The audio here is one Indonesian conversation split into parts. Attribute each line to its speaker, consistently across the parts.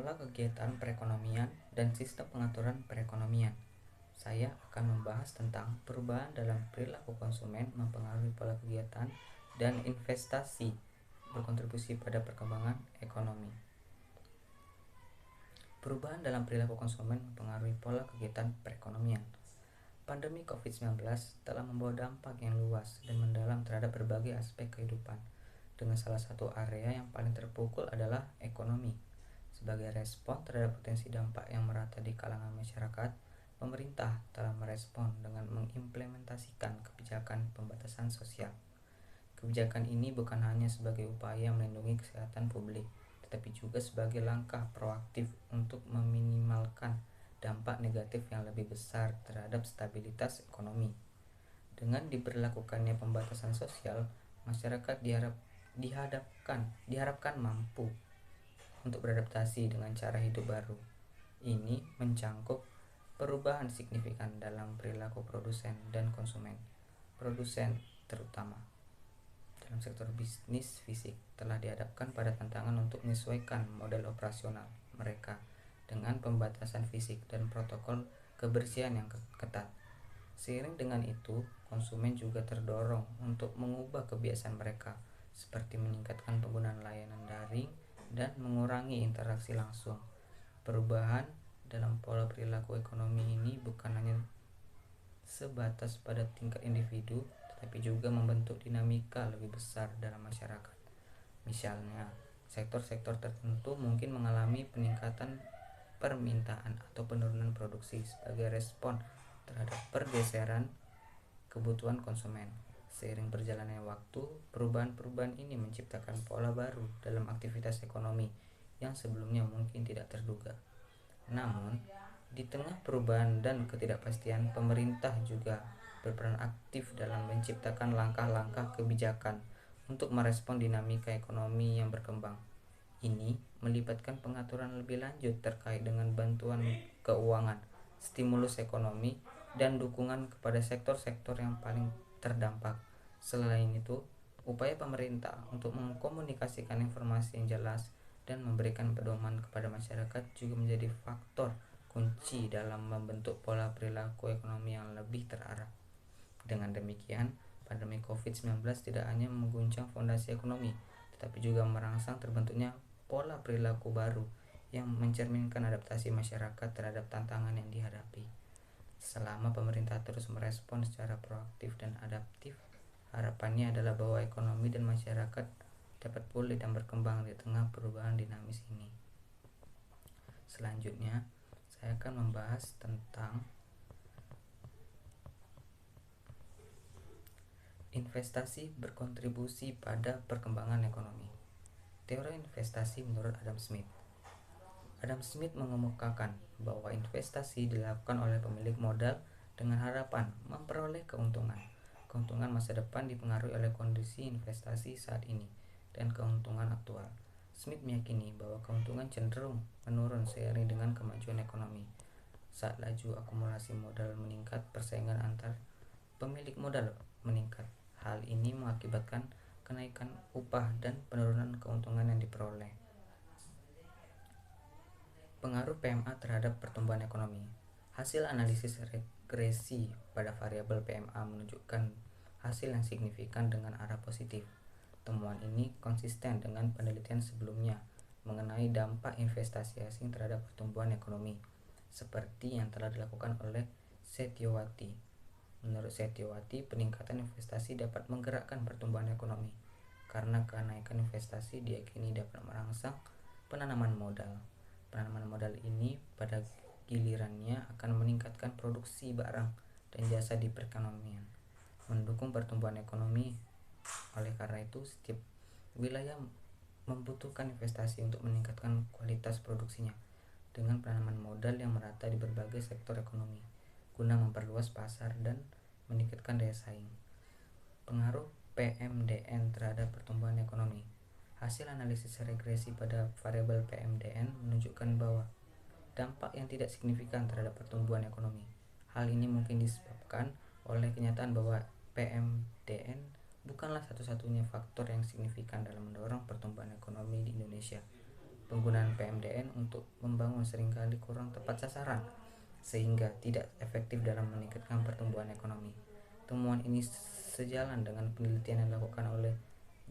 Speaker 1: pola kegiatan perekonomian dan sistem pengaturan perekonomian. Saya akan membahas tentang perubahan dalam perilaku konsumen mempengaruhi pola kegiatan dan investasi berkontribusi pada perkembangan ekonomi. Perubahan dalam perilaku konsumen mempengaruhi pola kegiatan perekonomian. Pandemi COVID-19 telah membawa dampak yang luas dan mendalam terhadap berbagai aspek kehidupan, dengan salah satu area yang paling terpukul adalah ekonomi. Sebagai respon terhadap potensi dampak yang merata di kalangan masyarakat, pemerintah telah merespon dengan mengimplementasikan kebijakan pembatasan sosial. Kebijakan ini bukan hanya sebagai upaya melindungi kesehatan publik, tetapi juga sebagai langkah proaktif untuk meminimalkan dampak negatif yang lebih besar terhadap stabilitas ekonomi. Dengan diberlakukannya pembatasan sosial, masyarakat diharapkan mampu untuk beradaptasi dengan cara hidup baru. Ini mencangkup perubahan signifikan dalam perilaku produsen dan konsumen. Produsen terutama dalam sektor bisnis fisik telah dihadapkan pada tantangan untuk menyesuaikan model operasional mereka dengan pembatasan fisik dan protokol kebersihan yang ketat. Seiring dengan itu, konsumen juga terdorong untuk mengubah kebiasaan mereka, seperti meningkatkan penggunaan layanan daring dan mengurangi interaksi langsung. Perubahan dalam pola perilaku ekonomi ini bukan hanya sebatas pada tingkat individu, tetapi juga membentuk dinamika lebih besar dalam masyarakat. Misalnya, sektor-sektor tertentu mungkin mengalami peningkatan permintaan atau penurunan produksi sebagai respon terhadap pergeseran kebutuhan konsumen. Seiring berjalannya waktu, perubahan-perubahan ini menciptakan pola baru dalam aktivitas ekonomi yang sebelumnya mungkin tidak terduga. Namun, di tengah perubahan dan ketidakpastian, pemerintah juga berperan aktif dalam menciptakan langkah-langkah kebijakan untuk merespon dinamika ekonomi yang berkembang. Ini melibatkan pengaturan lebih lanjut terkait dengan bantuan keuangan, stimulus ekonomi, dan dukungan kepada sektor-sektor yang paling terdampak. Selain itu, upaya pemerintah untuk mengkomunikasikan informasi yang jelas dan memberikan pedoman kepada masyarakat juga menjadi faktor kunci dalam membentuk pola perilaku ekonomi yang lebih terarah. Dengan demikian, pandemi COVID-19 tidak hanya mengguncang fondasi ekonomi, tetapi juga merangsang terbentuknya pola perilaku baru yang mencerminkan adaptasi masyarakat terhadap tantangan yang dihadapi. Selama pemerintah terus merespon secara proaktif dan adaptif, harapannya adalah bahwa ekonomi dan masyarakat dapat pulih dan berkembang di tengah perubahan dinamis ini. Selanjutnya, saya akan membahas tentang investasi berkontribusi pada perkembangan ekonomi. Teori investasi menurut Adam Smith. Adam Smith mengemukakan bahwa investasi dilakukan oleh pemilik modal dengan harapan memperoleh keuntungan. Keuntungan masa depan dipengaruhi oleh kondisi investasi saat ini dan keuntungan aktual. Smith meyakini bahwa keuntungan cenderung menurun seiring dengan kemajuan ekonomi. Saat laju akumulasi modal meningkat, persaingan antar pemilik modal meningkat. Hal ini mengakibatkan kenaikan upah dan penurunan keuntungan yang diperoleh. Pengaruh PMA terhadap pertumbuhan ekonomi. Hasil analisis regresi pada variabel PMA menunjukkan hasil yang signifikan dengan arah positif. Temuan ini konsisten dengan penelitian sebelumnya mengenai dampak investasi asing terhadap pertumbuhan ekonomi, seperti yang telah dilakukan oleh Setyowati. Menurut Setyowati, peningkatan investasi dapat menggerakkan pertumbuhan ekonomi karena kenaikan investasi diyakini dapat merangsang penanaman modal. Penanaman modal ini pada gilirannya akan meningkatkan produksi barang dan jasa di perekonomian, mendukung pertumbuhan ekonomi. Oleh karena itu, setiap wilayah membutuhkan investasi untuk meningkatkan kualitas produksinya dengan penanaman modal yang merata di berbagai sektor ekonomi guna memperluas pasar dan meningkatkan daya saing. Pengaruh PMDN terhadap pertumbuhan ekonomi. Hasil analisis regresi pada variabel PMDN menunjukkan bahwa dampak yang tidak signifikan terhadap pertumbuhan ekonomi. Hal ini mungkin disebabkan oleh kenyataan bahwa PMDN bukanlah satu-satunya faktor yang signifikan dalam mendorong pertumbuhan ekonomi di Indonesia. Penggunaan PMDN untuk membangun seringkali kurang tepat sasaran, sehingga tidak efektif dalam meningkatkan pertumbuhan ekonomi. Temuan ini sejalan dengan penelitian yang dilakukan oleh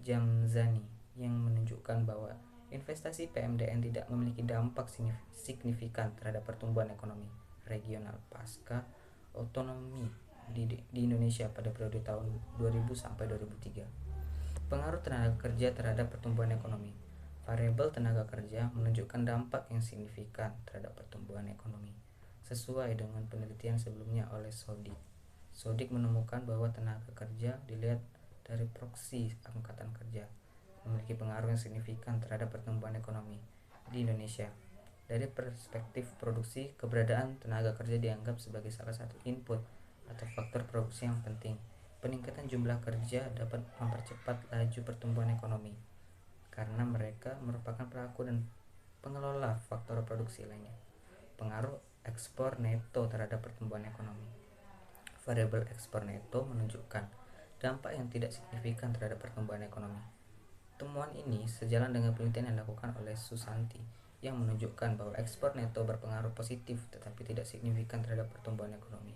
Speaker 1: Jamzani yang menunjukkan bahwa investasi PMDN tidak memiliki dampak signifikan terhadap pertumbuhan ekonomi regional pasca otonomi di Indonesia pada periode tahun 2000 sampai 2003. Pengaruh tenaga kerja terhadap pertumbuhan ekonomi. Variabel tenaga kerja menunjukkan dampak yang signifikan terhadap pertumbuhan ekonomi, sesuai dengan penelitian sebelumnya oleh Sodik. Sodik menemukan bahwa tenaga kerja dilihat dari proksi angkatan kerja memiliki pengaruh yang signifikan terhadap pertumbuhan ekonomi di Indonesia. Dari perspektif produksi, keberadaan tenaga kerja dianggap sebagai salah satu input atau faktor produksi yang penting. Peningkatan jumlah kerja dapat mempercepat laju pertumbuhan ekonomi karena mereka merupakan pelaku dan pengelola faktor produksi lainnya. Pengaruh ekspor neto terhadap pertumbuhan ekonomi. Variabel ekspor neto menunjukkan dampak yang tidak signifikan terhadap pertumbuhan ekonomi. Temuan ini sejalan dengan penelitian yang dilakukan oleh Susanti yang menunjukkan bahwa ekspor neto berpengaruh positif tetapi tidak signifikan terhadap pertumbuhan ekonomi.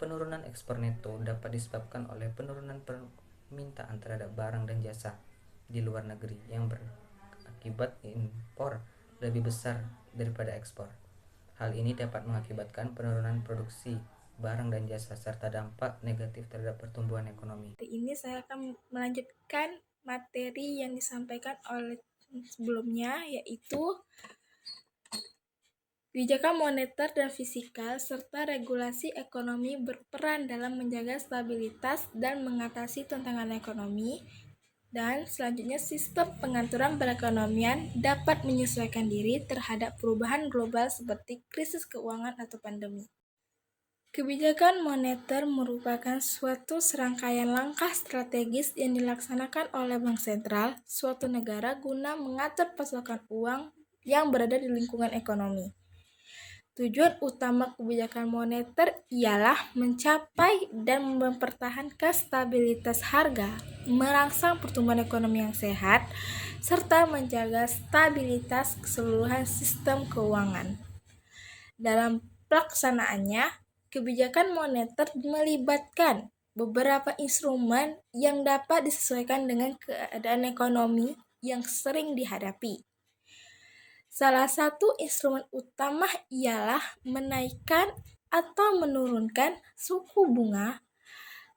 Speaker 1: Penurunan ekspor neto dapat disebabkan oleh penurunan permintaan terhadap barang dan jasa di luar negeri yang berakibat impor lebih besar daripada ekspor. Hal ini dapat mengakibatkan penurunan produksi barang dan jasa serta dampak negatif terhadap pertumbuhan ekonomi.
Speaker 2: Hari ini saya akan melanjutkan materi yang disampaikan oleh sebelumnya, yaitu kebijakan moneter dan fiskal serta regulasi ekonomi berperan dalam menjaga stabilitas dan mengatasi tantangan ekonomi. Dan selanjutnya, sistem pengaturan perekonomian dapat menyesuaikan diri terhadap perubahan global seperti krisis keuangan atau pandemi. Kebijakan moneter merupakan suatu serangkaian langkah strategis yang dilaksanakan oleh bank sentral suatu negara guna mengatur pasokan uang yang berada di lingkungan ekonomi. Tujuan utama kebijakan moneter ialah mencapai dan mempertahankan stabilitas harga, merangsang pertumbuhan ekonomi yang sehat, serta menjaga stabilitas keseluruhan sistem keuangan. Dalam pelaksanaannya, kebijakan moneter melibatkan beberapa instrumen yang dapat disesuaikan dengan keadaan ekonomi yang sering dihadapi. Salah satu instrumen utama ialah menaikkan atau menurunkan suku bunga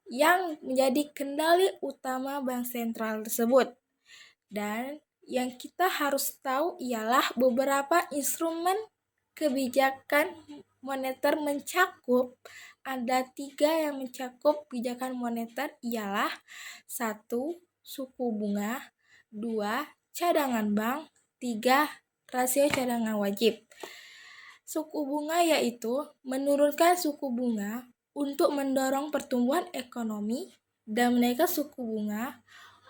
Speaker 2: yang menjadi kendali utama bank sentral tersebut. Dan yang kita harus tahu ialah beberapa instrumen kebijakan moneter mencakup, ada 3 yang mencakup kebijakan moneter ialah 1. Suku bunga, 2. Cadangan bank, 3. Rasio cadangan wajib. Suku bunga yaitu menurunkan suku bunga untuk mendorong pertumbuhan ekonomi dan menaikkan suku bunga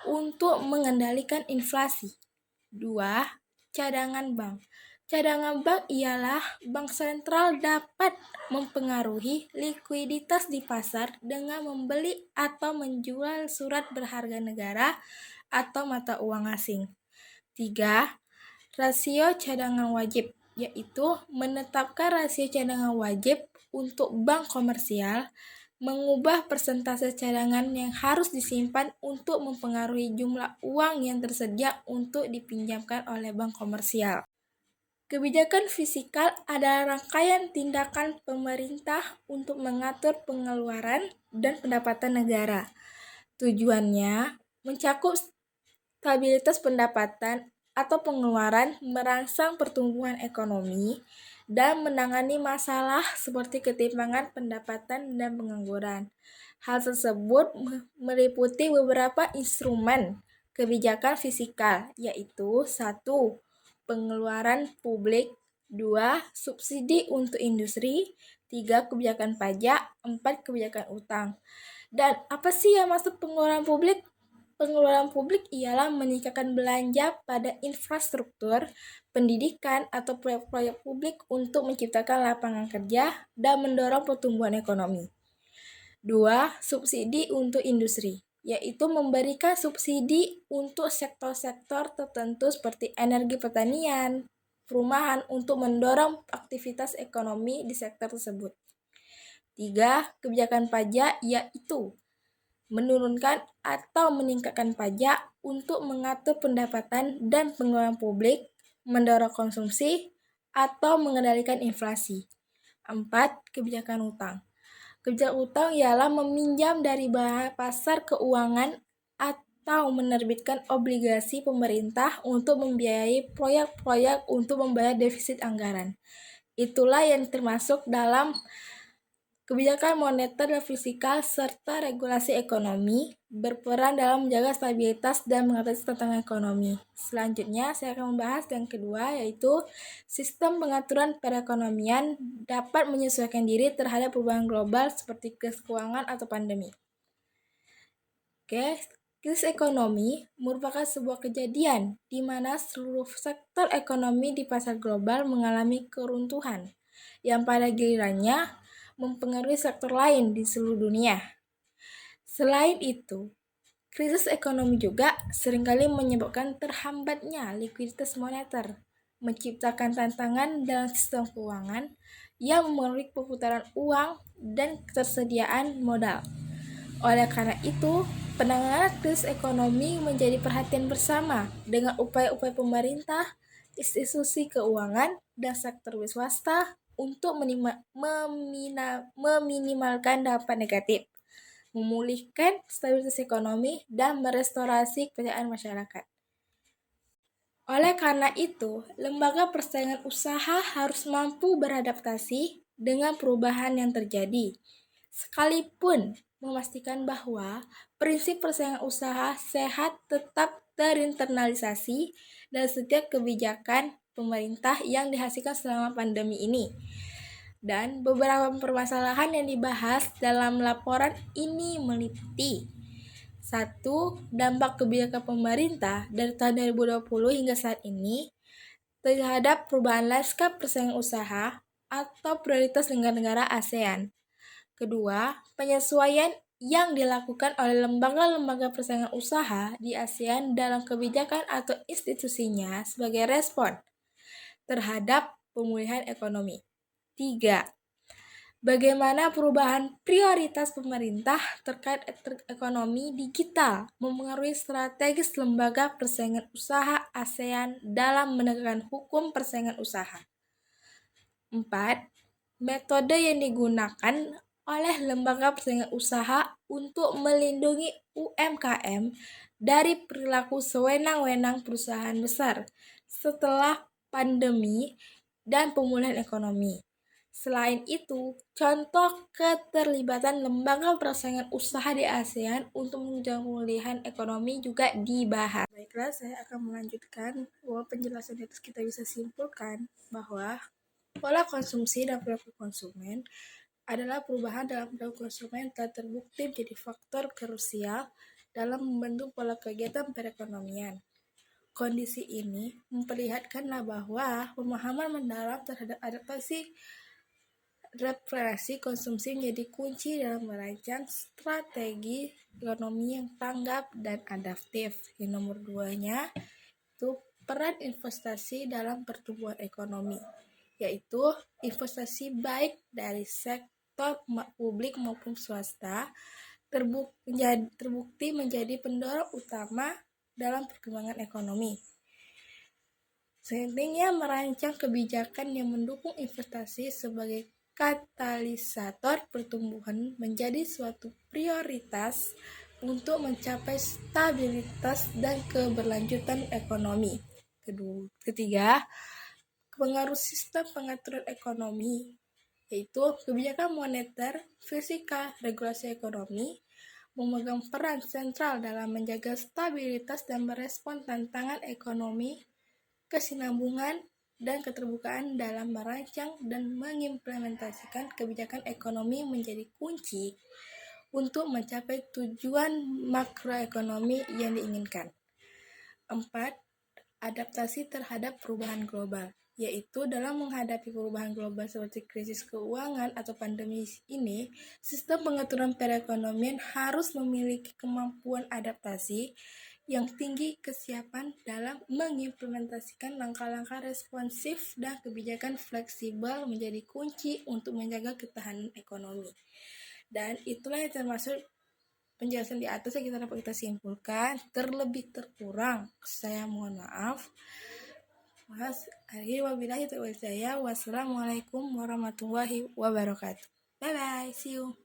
Speaker 2: untuk mengendalikan inflasi. 2. Cadangan bank. Cadangan bank ialah bank sentral dapat mempengaruhi likuiditas di pasar dengan membeli atau menjual surat berharga negara atau mata uang asing. 3. Rasio cadangan wajib, yaitu menetapkan rasio cadangan wajib untuk bank komersial, mengubah persentase cadangan yang harus disimpan untuk mempengaruhi jumlah uang yang tersedia untuk dipinjamkan oleh bank komersial. Kebijakan fiskal adalah rangkaian tindakan pemerintah untuk mengatur pengeluaran dan pendapatan negara. Tujuannya mencakup stabilitas pendapatan atau pengeluaran, merangsang pertumbuhan ekonomi, dan menangani masalah seperti ketimpangan pendapatan dan pengangguran. Hal tersebut meliputi beberapa instrumen kebijakan fiskal, yaitu 1. Pengeluaran publik, 2. Subsidi untuk industri, 3. Kebijakan pajak, 4. Kebijakan utang. Dan apa sih yang masuk pengeluaran publik? Pengeluaran publik ialah meningkatkan belanja pada infrastruktur, pendidikan, atau proyek-proyek publik untuk menciptakan lapangan kerja dan mendorong pertumbuhan ekonomi. 2. Subsidi untuk industri. yaitu memberikan subsidi untuk sektor-sektor tertentu seperti energi pertanian, perumahan untuk mendorong aktivitas ekonomi di sektor tersebut. 3. Kebijakan pajak yaitu menurunkan atau meningkatkan pajak untuk mengatur pendapatan dan pengeluaran publik, mendorong konsumsi, atau mengendalikan inflasi. 4. Kebijakan utang. Kebijakan utang ialah meminjam dari pasar keuangan atau menerbitkan obligasi pemerintah untuk membiayai proyek-proyek untuk membayar defisit anggaran. Itulah yang termasuk dalam kebijakan moneter dan fiskal serta regulasi ekonomi berperan dalam menjaga stabilitas dan mengatasi tantangan ekonomi. Selanjutnya, saya akan membahas yang kedua, yaitu sistem pengaturan perekonomian dapat menyesuaikan diri terhadap perubahan global seperti krisis keuangan atau pandemi. Krisis ekonomi merupakan sebuah kejadian di mana seluruh sektor ekonomi di pasar global mengalami keruntuhan, yang pada gilirannya mempengaruhi sektor lain di seluruh dunia. Selain itu, krisis ekonomi juga seringkali menyebabkan terhambatnya likuiditas moneter, menciptakan tantangan dalam sistem keuangan yang mempengaruhi perputaran uang dan ketersediaan modal. Oleh karena itu, penanganan krisis ekonomi menjadi perhatian bersama dengan upaya-upaya pemerintah, institusi keuangan, dan sektor swasta untuk meminimalkan dampak negatif, memulihkan stabilitas ekonomi, dan merestorasi kepercayaan masyarakat. Oleh karena itu, lembaga persaingan usaha harus mampu beradaptasi dengan perubahan yang terjadi, sekalipun memastikan bahwa prinsip persaingan usaha sehat tetap terinternalisasi dan setiap kebijakan pemerintah yang dihasilkan selama pandemi ini. Dan beberapa permasalahan yang dibahas dalam laporan ini meliputi 1. Dampak kebijakan pemerintah dari tahun 2020 hingga saat ini terhadap perubahan lanskap persaingan usaha atau prioritas negara-negara ASEAN. Kedua, penyesuaian yang dilakukan oleh lembaga-lembaga persaingan usaha di ASEAN dalam kebijakan atau institusinya sebagai respon terhadap pemulihan ekonomi. 3. Bagaimana perubahan prioritas pemerintah terkait ekonomi digital mempengaruhi strategis lembaga persaingan usaha ASEAN dalam menegakkan hukum persaingan usaha. 4. Metode yang digunakan oleh lembaga persaingan usaha untuk melindungi UMKM dari perilaku sewenang-wenang perusahaan besar setelah pandemi dan pemulihan ekonomi. Selain itu, contoh keterlibatan lembaga persaingan usaha di ASEAN untuk menunjang pemulihan ekonomi juga dibahas. Baiklah, saya akan melanjutkan bahwa penjelasan itu kita bisa simpulkan bahwa pola konsumsi dan perilaku konsumen adalah perubahan dalam perilaku konsumen telah terbukti menjadi faktor krusial dalam membentuk pola kegiatan perekonomian. Kondisi ini memperlihatkanlah bahwa pemahaman mendalam terhadap adaptasi referensi konsumsi menjadi kunci dalam merancang strategi ekonomi yang tanggap dan adaptif. Yang nomor 2-nya itu peran investasi dalam pertumbuhan ekonomi, yaitu investasi baik dari sektor publik maupun swasta terbukti menjadi pendorong utama dalam perkembangan ekonomi. Pentingnya merancang kebijakan yang mendukung investasi sebagai katalisator pertumbuhan menjadi suatu prioritas untuk mencapai stabilitas dan keberlanjutan ekonomi. Ketiga, pengaruh sistem pengaturan ekonomi, yaitu kebijakan moneter, fiskal, regulasi ekonomi, memegang peran sentral dalam menjaga stabilitas dan merespon tantangan ekonomi, kesinambungan, dan keterbukaan dalam merancang dan mengimplementasikan kebijakan ekonomi menjadi kunci untuk mencapai tujuan makroekonomi yang diinginkan. 4. Adaptasi terhadap perubahan global. yaitu dalam menghadapi perubahan global seperti krisis keuangan atau pandemi ini, sistem pengaturan perekonomian harus memiliki kemampuan adaptasi yang tinggi, kesiapan dalam mengimplementasikan langkah-langkah responsif dan kebijakan fleksibel menjadi kunci untuk menjaga ketahanan ekonomi. Dan itulah yang termasuk penjelasan di atas yang dapat kita simpulkan. Terlebih terkurang saya mohon maaf. Wassalamualaikum warahmatullahi wabarakatuh. Bye bye, see you.